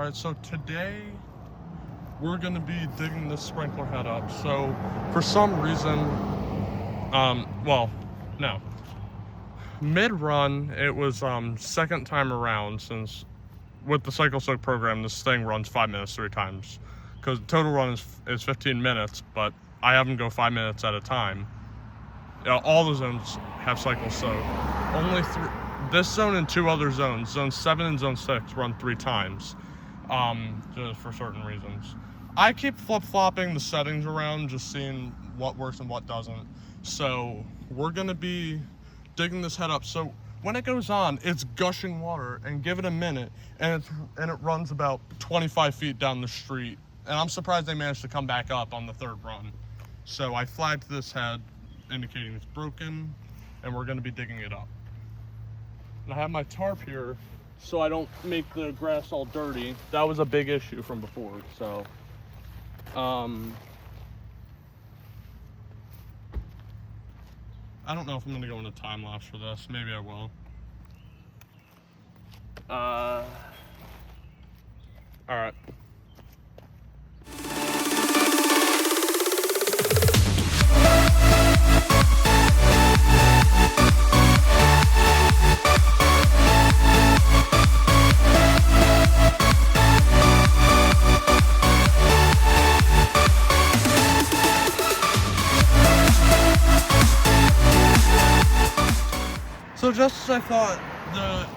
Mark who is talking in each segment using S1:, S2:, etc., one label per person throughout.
S1: Alright, so today we're going to be digging this sprinkler head up. So for some reason, mid-run, it was second time around, since with the Cycle Soak program, this thing runs 5 minutes 3 times. Because the total run is 15 minutes, but I have them go 5 minutes at a time. All the zones have Cycle Soak. Only this zone and 2 other zones, Zone 7 and Zone 6, run 3 times. Just for certain reasons. I keep flip-flopping the settings around, just seeing what works and what doesn't. So we're gonna be digging this head up. So when it goes on, it's gushing water, and give it a minute, and it runs about 25 feet down the street. And I'm surprised they managed to come back up on the 3rd run. So I flagged this head, indicating it's broken, and we're gonna be digging it up. And I have my tarp here, so I don't make the grass all dirty. That was a big issue from before, so. I don't know if I'm gonna go into time lapse for this. Maybe I will. All right. So just as I thought, the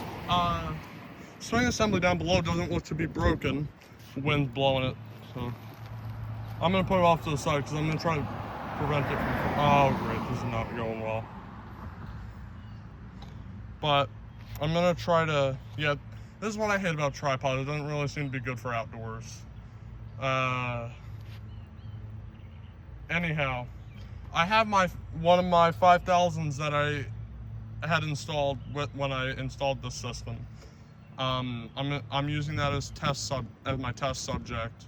S1: swing assembly down below doesn't look to be broken. Wind's blowing it, so I'm gonna put it off to the side because I'm gonna try to prevent it from. Oh great, this is not going well. But I'm gonna try to. Yeah, this is what I hate about tripod. It doesn't really seem to be good for outdoors. Anyhow, I have one of my 5000s that I had installed when I installed the system. I'm using that as my test subject,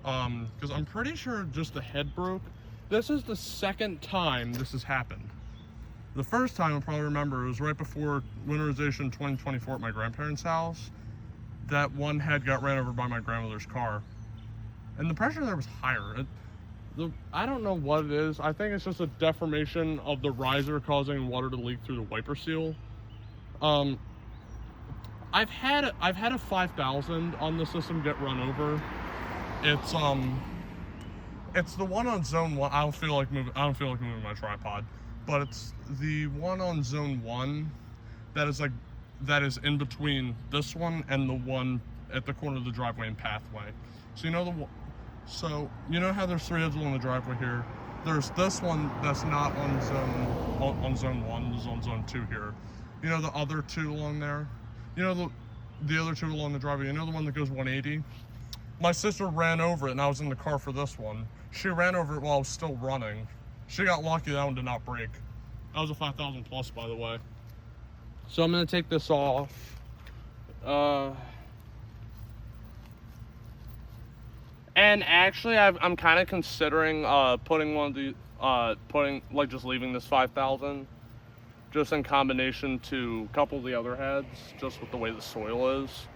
S1: because I'm pretty sure just the head broke. This is the 2nd time this has happened. The first time, I'll probably remember, it was right before winterization 2024 at my grandparents' house. That one head got ran over by my grandmother's car, and the pressure there was higher. I don't know what it is. I think it's just a deformation of the riser causing water to leak through the wiper seal. I've had a 5000 on the system get run over. It's the one on Zone 1. I don't feel like moving my tripod, but it's the one on Zone 1 that is in between this one and the one at the corner of the driveway and pathway. So you know how there's 3 heads along the driveway here? There's this one that's not on Zone 1, there's on Zone 2 here. You know the other 2 along there? You know the other 2 along the driveway? You know the one that goes 180? My sister ran over it, and I was in the car for this one. She ran over it while I was still running. She got lucky that one did not break. That was a 5000 plus, by the way. So I'm gonna take this off. And actually, I'm kind of considering putting one of the just leaving this 5000, just in combination to a couple of the other heads, just with the way the soil is.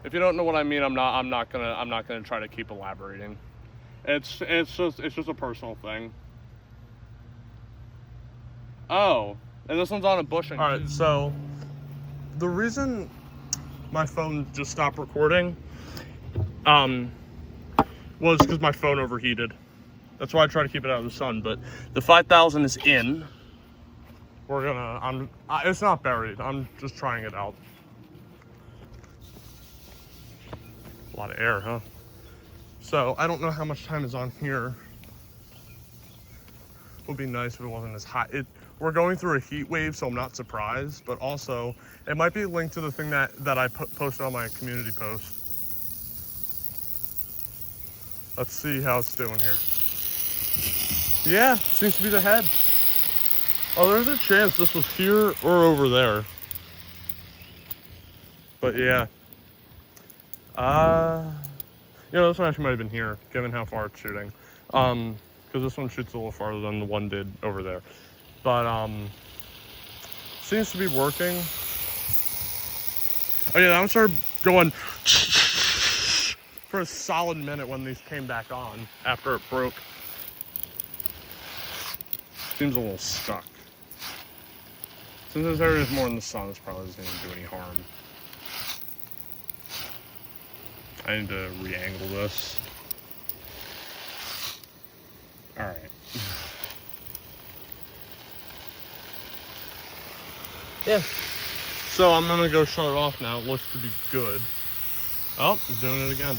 S1: If you don't know what I mean, I'm not gonna try to keep elaborating. It's just a personal thing. Oh, and this one's on a bushing. All right, so the reason my phone just stopped recording, was because my phone overheated. That's why I try to keep it out of the sun. But the 5000 is in. It's not buried. I'm just trying it out. A lot of air, huh? So I don't know how much time is on here. It would be nice if it wasn't as hot. We're going through a heat wave, so I'm not surprised. But also, it might be linked to the thing that I posted on my community post. Let's see how it's doing here. Yeah, seems to be the head. Oh, there's a chance this was here or over there. But yeah. This one actually might have been here, given how far it's shooting. Because this one shoots a little farther than the one did over there. But, seems to be working. Oh yeah, that one started going for a solid minute when these came back on after it broke. Seems a little stuck. Since this area is more in the sun, this probably doesn't even do any harm. I need to re-angle this. Alright. Yeah. So I'm gonna go shut it off now. It looks to be good. Oh, it's doing it again.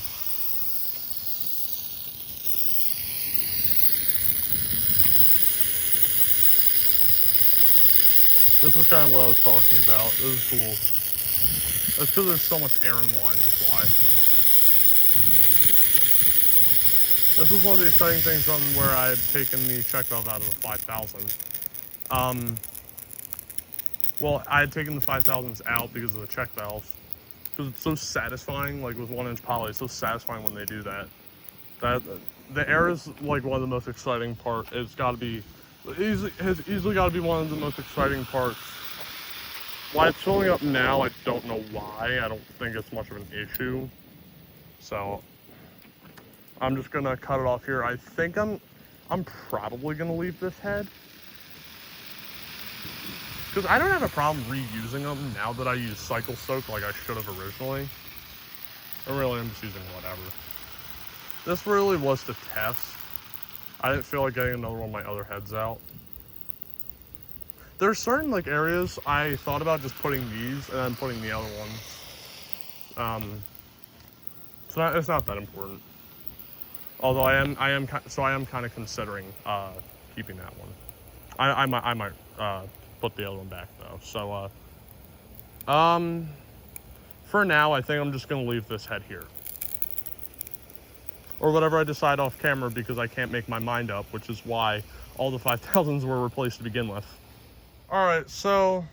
S1: This is kind of what I was talking about. This is cool. That's because there's so much air in the line, that's why. This was one of the exciting things on where I had taken the check valve out of the 5000. Well, I had taken the 5000s out because of the check valve. Because it's so satisfying, like with 1-inch poly, it's so satisfying when they do that. The air is like one of the most exciting parts. It's got to be, has easily got to be one of the most exciting parts. Why it's filling up now, I don't know why. I don't think it's much of an issue. So I'm just gonna cut it off here. I think I'm probably gonna leave this head, because I don't have a problem reusing them now that I use cycle soak like I should have originally. I really am just using whatever. This really was to test. I didn't feel like getting another one of my other heads out. There's certain like areas I thought about just putting these and then putting the other ones. It's not that important. Although I am kind of considering keeping that one. I might put the other one back though. So for now I think I'm just gonna leave this head here. Or whatever I decide off camera, because I can't make my mind up, which is why all the 5000s were replaced to begin with. Alright, so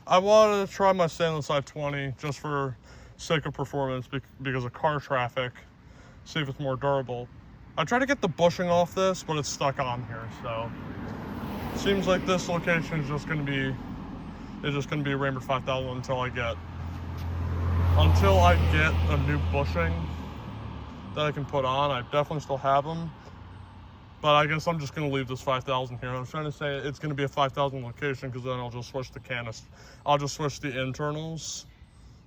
S1: I wanted to try my stainless i20 just for sake of performance, because of car traffic, see if it's more durable. I tried to get the bushing off this, but it's stuck on here, so seems like this location is just gonna be a Rambert 5000 until I get a new bushing that I can put on. I definitely still have them, but I guess I'm just gonna leave this 5000 here. I was trying to say it's gonna be a 5000 location, because then I'll just switch the canister. I'll just switch the internals,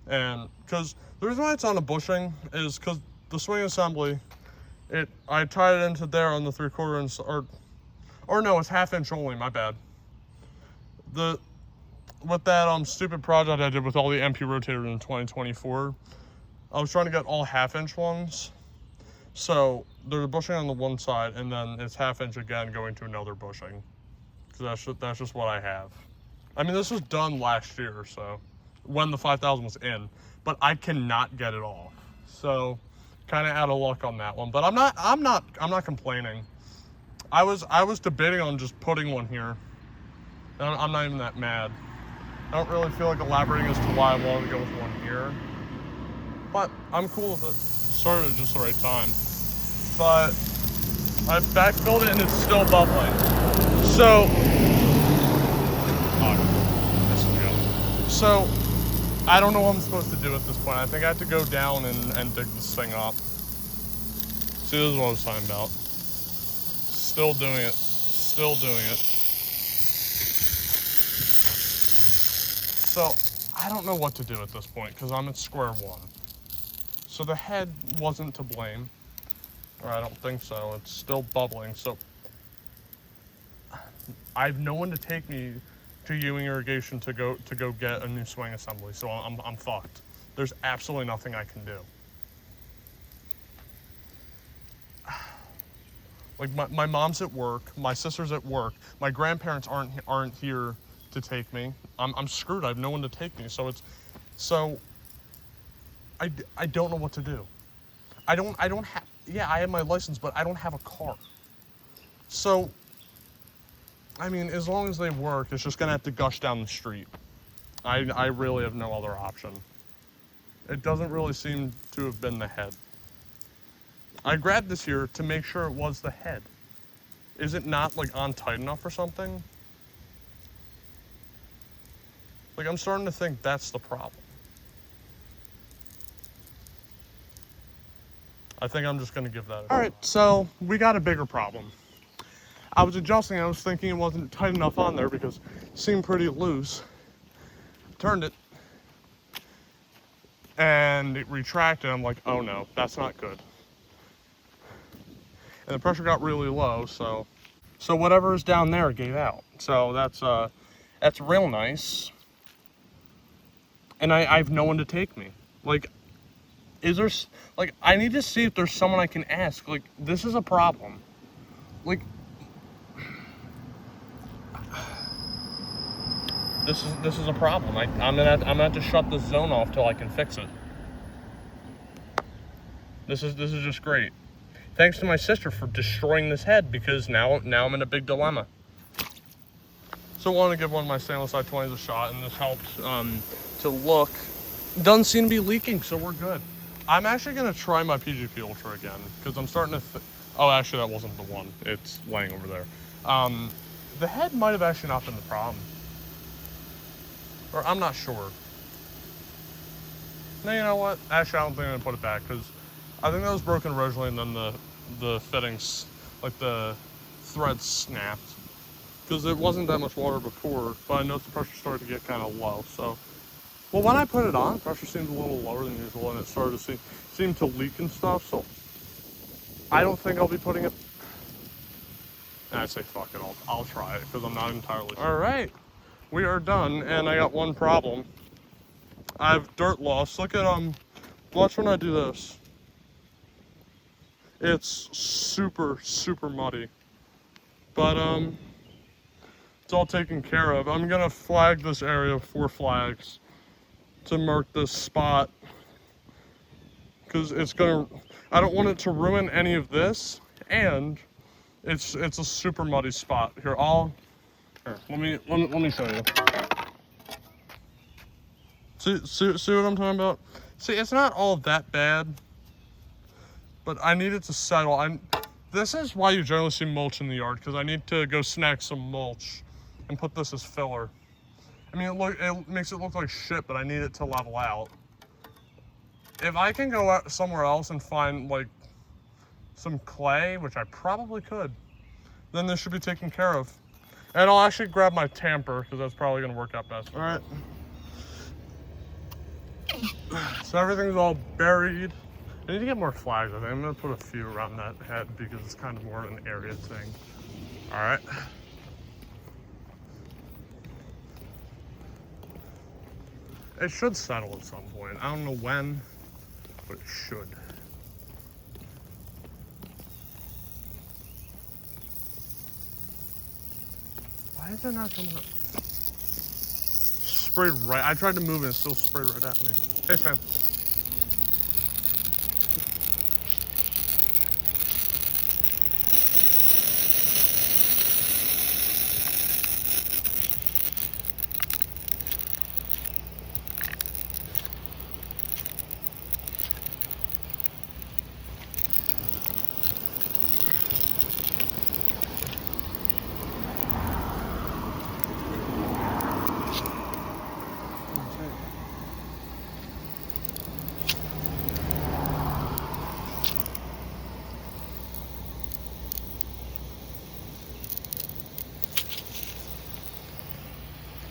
S1: and because the reason why it's on a bushing is because the swing assembly, I tied it into there on the 3/4 inch, or no, it's 1/2 inch only. My bad. With that stupid project I did with all the MP rotators in 2024, I was trying to get all 1/2 inch ones. So there's a bushing on the one side, and then it's 1/2 inch again going to another bushing. So that's just what I have. I mean, this was done last year, so when the 5000 was in, but I cannot get it off. So kind of out of luck on that one. But I'm not complaining. I was debating on just putting one here. I'm not even that mad. I don't really feel like elaborating as to why I wanted to go with one here, but I'm cool with it. Started at just the right time. But I backfilled it and it's still bubbling. So, I don't know what I'm supposed to do at this point. I think I have to go down and dig this thing up. See, this is what I was talking about. Still doing it. Still doing it. So, I don't know what to do at this point, because I'm at square one. So the head wasn't to blame. Or I don't think so. It's still bubbling. So I have no one to take me to Ewing Irrigation to go get a new swing assembly. So I'm fucked. There's absolutely nothing I can do. Like my mom's at work, my sister's at work, my grandparents aren't here to take me. I'm screwed. I have no one to take me. So I don't know what to do. I don't have, yeah, I have my license, but I don't have a car. So, I mean, as long as they work, it's just gonna have to gush down the street. I really have no other option. It doesn't really seem to have been the head. I grabbed this here to make sure it was the head. Is it not like on tight enough or something? Like, I'm starting to think that's the problem. I think I'm just gonna give that. All right, so we got a bigger problem. I was adjusting, I was thinking it wasn't tight enough on there because it seemed pretty loose. Turned it, and it retracted. I'm like, oh no, that's not good. And the pressure got really low, so whatever is down there gave out. So that's real nice. And I have no one to take me. Like, is there, like, I need to see if there's someone I can ask. Like, this is a problem. Like, this is a problem. I'm gonna have to shut this zone off till I can fix it. This is just great. Thanks to my sister for destroying this head, because now I'm in a big dilemma. So I want to give one of my stainless I-20s a shot, and this helps to look. Doesn't seem to be leaking, so we're good. I'm actually gonna try my PGP Ultra again because I'm starting to. Oh, actually, that wasn't the one. It's laying over there. The head might have actually not been the problem, or I'm not sure. No, you know what? Actually, I don't think I'm gonna put it back because I think that was broken originally, and then the fittings, like the threads, snapped because it wasn't that much water before. But I noticed the pressure started to get kind of low. So, well, when I put it on, pressure seemed a little lower than usual, and it started to seem to leak and stuff. So I don't think I'll be putting it. And I say fuck it, I'll try it because I'm not entirely sure. All right, we are done, and I got one problem. I have dirt loss. Look at watch when I do this. It's super muddy, but it's all taken care of. I'm gonna flag this area 4 flags to mark this spot because I don't want it to ruin any of this, and it's a super muddy spot. Here, let me show you. See what I'm talking about? See, it's not all that bad, but I need it to settle. This is why you generally see mulch in the yard, because I need to go snag some mulch and put this as filler. I mean, it makes it look like shit, but I need it to level out. If I can go out somewhere else and find like some clay, which I probably could, then this should be taken care of. And I'll actually grab my tamper because that's probably gonna work out best. All right. So everything's all buried. I need to get more flags, I think. I'm gonna put a few around that head because it's kind of more of an area thing. All right. It should settle at some point. I don't know when, but it should. Why is it not coming up? Sprayed right. I tried to move and it still sprayed right at me. Hey, Sam.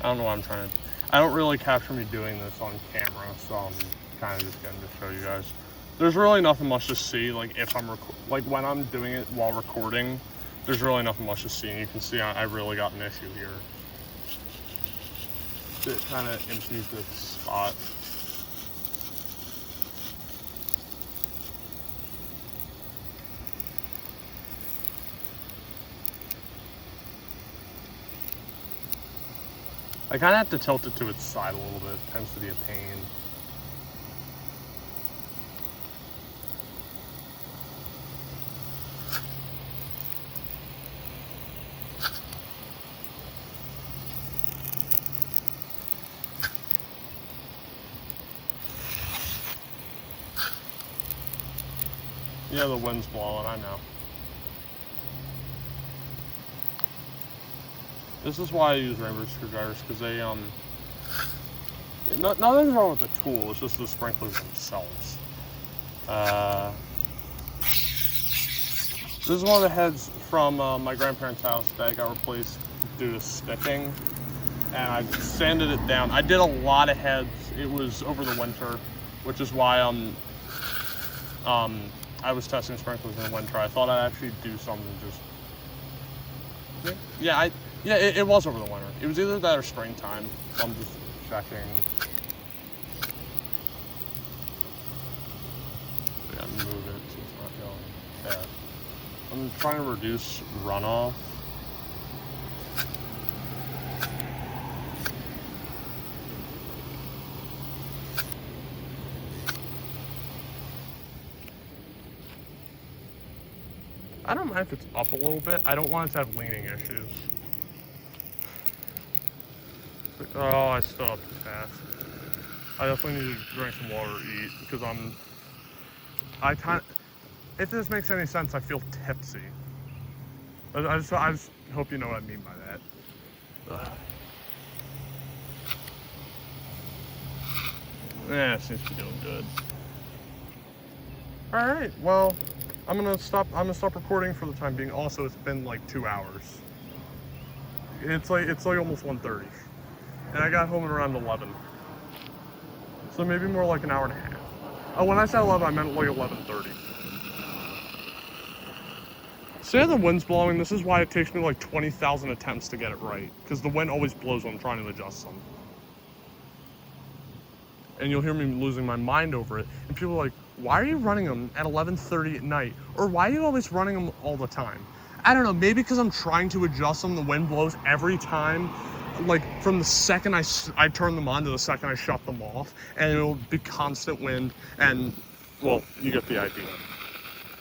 S1: I don't know why I'm trying to. I don't really capture me doing this on camera, so I'm kind of just getting to show you guys. There's really nothing much to see, like if I'm like when I'm doing it while recording. There's really nothing much to see, and you can see I really got an issue here. It kind of empties this spot. I kind of have to tilt it to its side a little bit. It tends to be a pain. Yeah, the wind's blowing, I know. This is why I use rainbow screwdrivers, because they, nothing's wrong with the tool, it's just the sprinklers themselves. This is one of the heads from my grandparents' house that got replaced due to sticking, and I sanded it down. I did a lot of heads. It was over the winter, which is why I was testing sprinklers in the winter. I thought I'd actually do something just... it was over the winter. It was either that or springtime, so I'm just checking. I gotta move it so it's not going there. I'm trying to reduce runoff. I don't mind if it's up a little bit. I don't want it to have leaning issues. Oh, I stood up too fast. I definitely need to drink some water or eat because if this makes any sense, I feel tipsy. I just hope you know what I mean by that. Yeah, it seems to be doing good. All right, well, I'm gonna stop recording for the time being. Also, it's been like 2 hours. It's like almost 1:30, and I got home at around 11. So maybe more like an hour and a half. Oh, when I said 11, I meant like 11:30. Say the wind's blowing. This is why it takes me like 20,000 attempts to get it right, because the wind always blows when I'm trying to adjust them. And you'll hear me losing my mind over it. And people are like, why are you running them at 11:30 at night? Or why are you always running them all the time? I don't know, maybe because I'm trying to adjust them, the wind blows every time. Like from the second I turn them on to the second I shut them off, and it'll be constant wind, and well, you get the idea.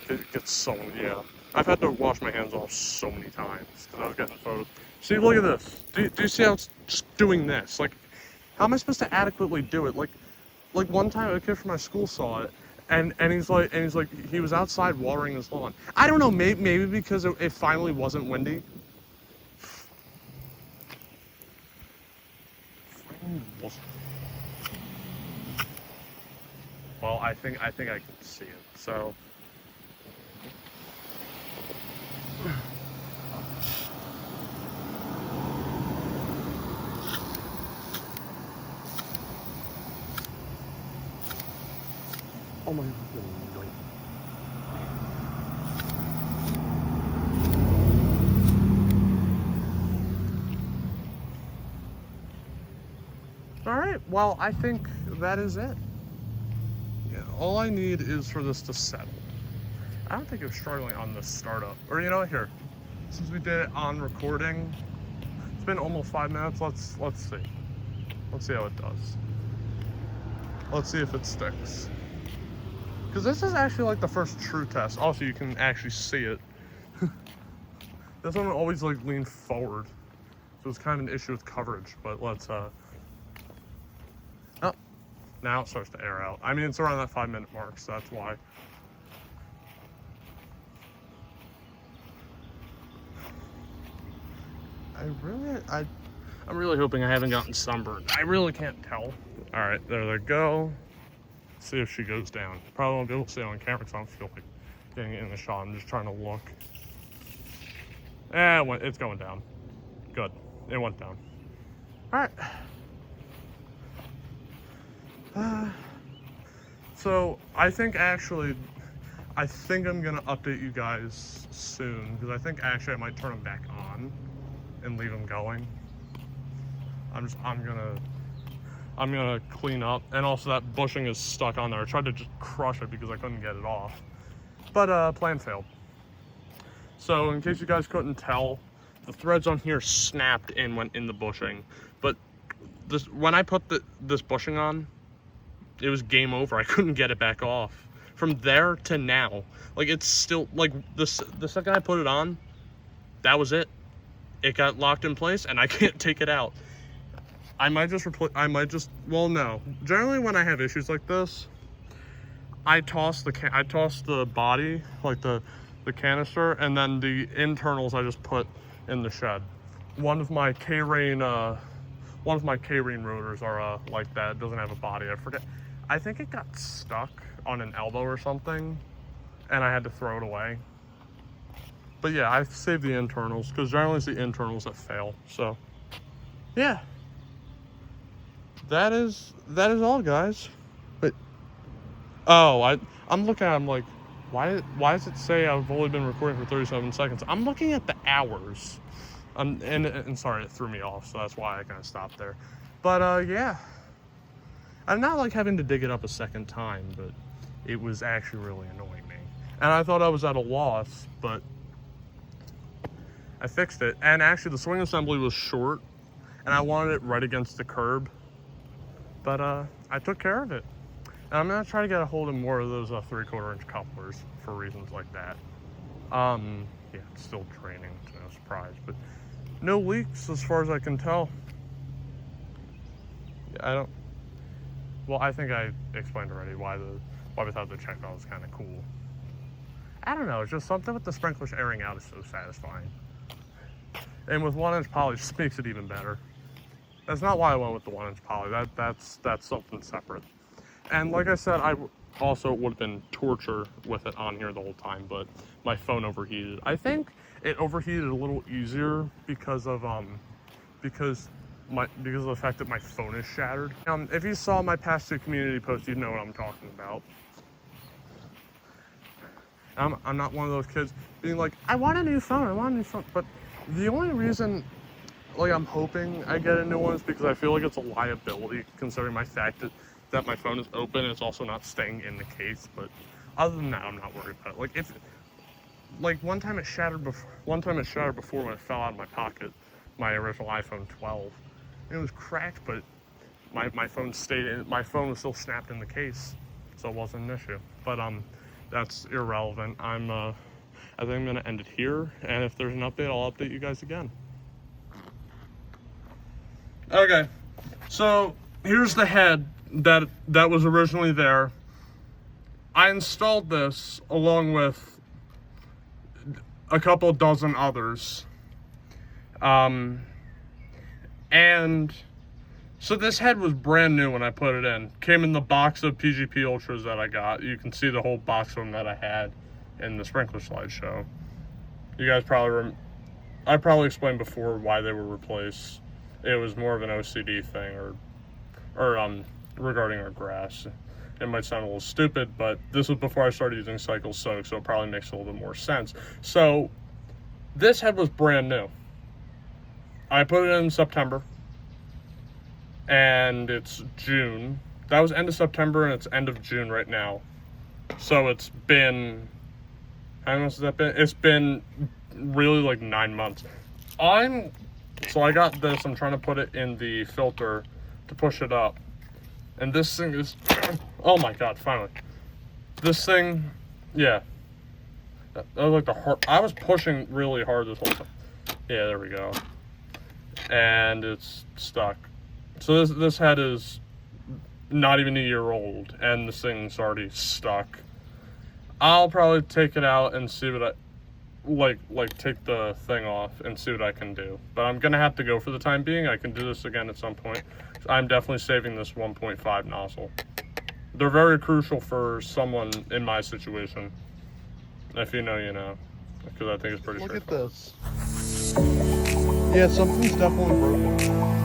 S1: It gets so, yeah. I've had to wash my hands off so many times because I was getting photos. See, look at this. Do you see how it's just doing this? Like, how am I supposed to adequately do it? Like one time a kid from my school saw it, and he's like he was outside watering his lawn. I don't know, maybe because it finally wasn't windy. Well, I think I can see it. So. Oh my God. All right, well, I think that is it. Yeah, all I need is for this to settle. I don't think it was struggling on the startup. Or you know what, here, since we did it on recording, it's been almost 5 minutes. Let's see. Let's see how it does. Let's see if it sticks. Because this is actually like the first true test. Also, you can actually see it. This one always like leaned forward. So it's kind of an issue with coverage, but let's, oh, now it starts to air out. I mean, it's around that 5 minute mark, so that's why. I'm really hoping I haven't gotten sunburned. I really can't tell. All right, there they go. Let's see if she goes down. Probably won't be able to see it on camera because I don't feel like getting it in the shot. I'm just trying to look. It's going down. Good, it went down. All right. So I think I'm gonna update you guys soon because I think actually I might turn them back on and leave them going. I'm gonna clean up, and also that bushing is stuck on there. I tried to just crush it because I couldn't get it off, but plan failed. So in case you guys couldn't tell, the threads on here snapped and went in the bushing, but when I put this bushing on, it was game over. I couldn't get it back off. From there to now, like it's still like the second I put it on, that was it. It got locked in place and I can't take it out. I might just well, no. Generally when I have issues like this, I toss the body, like the canister, and then the internals I just put in the shed. One of my K-Rain rotors are like that. It doesn't have a body. I forget. I think it got stuck on an elbow or something, and I had to throw it away. But yeah, I saved the internals because generally it's the internals that fail. So yeah, that is all, guys. But I'm looking at, I'm like, why does it say I've only been recording for 37 seconds? I'm looking at the hours. And sorry, it threw me off, so that's why I kind of stopped there. But yeah, I'm not like having to dig it up a second time, but it was actually really annoying me. And I thought I was at a loss, but I fixed it. And actually the swing assembly was short, and I wanted it right against the curb, but I took care of it. And I'm gonna try to get a hold of more of those 3/4 inch couplers for reasons like that. Yeah, it's still draining, it's no surprise, but no leaks as far as I can tell. Yeah, I think I explained already why we thought the check valve was kind of cool. I don't know, it's just something with the sprinklers airing out is so satisfying. And with 1-inch poly, it just makes it even better. That's not why I went with the 1-inch poly. That's something separate. And like I said, I also would have been torture with it on here the whole time, but my phone overheated. I think it overheated a little easier because of because of the fact that my phone is shattered. If you saw my past 2 community posts, you'd know what I'm talking about. I'm not one of those kids being like, I want a new phone, but the only reason, like, I'm hoping I get a new one is because I feel like it's a liability, considering my fact that my phone is open and it's also not staying in the case. But other than that, I'm not worried about it. Like, one time it shattered before when it fell out of my pocket, my original iPhone 12. It was cracked, but my phone my phone was still snapped in the case, so it wasn't an issue. But that's irrelevant. I think I'm gonna end it here, and if there's an update, I'll update you guys again. Okay, so here's the head that was originally there. I installed this along with a couple dozen others. And so this head was brand new when I put it in. Came in the box of PGP Ultras that I got. You can see the whole box of them that I had in the sprinkler slideshow. You guys I probably explained before why they were replaced. It was more of an OCD thing, or regarding our grass. It might sound a little stupid, but this was before I started using Cycle Soak, so it probably makes a little bit more sense. So this head was brand new. I put it in September, and it's June. That was end of September, and it's end of June right now. So it's been, how long has that been? It's been really like 9 months. So I got this, I'm trying to put it in the filter to push it up. And this thing is, oh my God, finally. This thing, yeah. That was like I was pushing really hard this whole time. Yeah, there we go. And it's stuck. So this head is not even a year old, and this thing's already stuck. I'll probably take it out and see what take the thing off and see what I can do. But I'm gonna have to go for the time being. I can do this again at some point. I'm definitely saving this 1.5 nozzle. They're very crucial for someone in my situation. If you know, you know. Because I think it's pretty straightforward. Look at this. Yeah, something's definitely broken.